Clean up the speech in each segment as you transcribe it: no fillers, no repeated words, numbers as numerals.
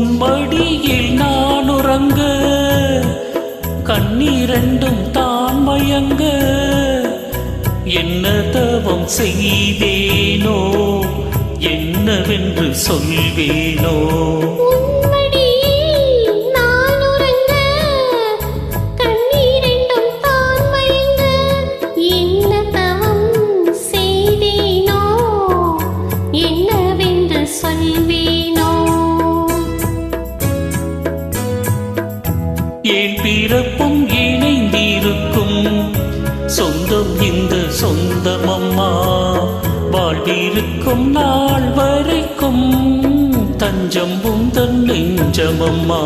உன் மடியில் நான் உறங்க கண்ணீரண்டும் தான் மயங்க என்ன தவம் செய்வேனோ என்னவென்று சொல்வேனோ ஏன் பிறப்பும் இணைந்திருக்கும் சொந்தம் இந்த சொந்தமம்மா வாழ்விருக்கும் நாள் வரைக்கும் தஞ்சம் உந்தன் நெஞ்சமம்மா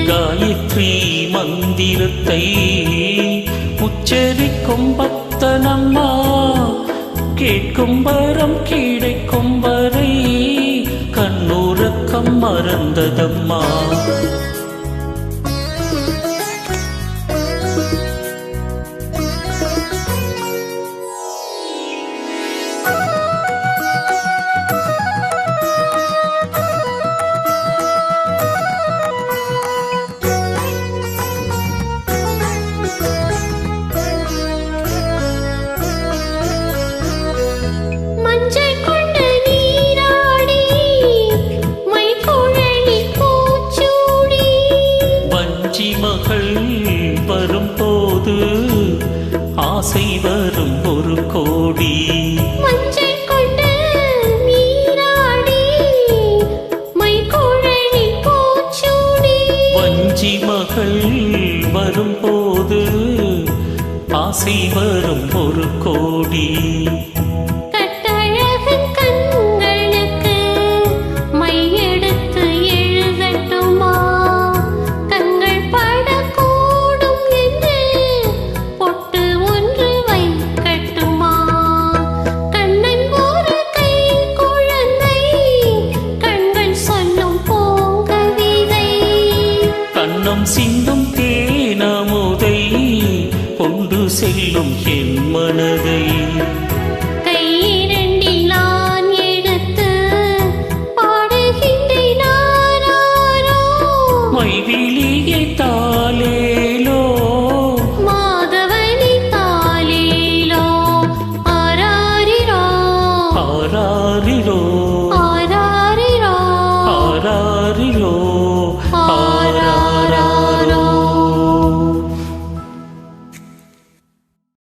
காயத்ரி மந்திரத்தை உச்சரிக்கும் பக்தனம்மா கேட்கும் வரம் கிடைக்கும் வரை கண்ணுறக்கம் மறந்ததம்மா மகள் வரும்போது ஆசை வரும் ஒரு கோடி வஞ்சி மகள் வரும்போது ஆசை வரும் ஒரு கோடி சிந்தும் தேனமுதை கொண்டு செல்லும் என் மனதை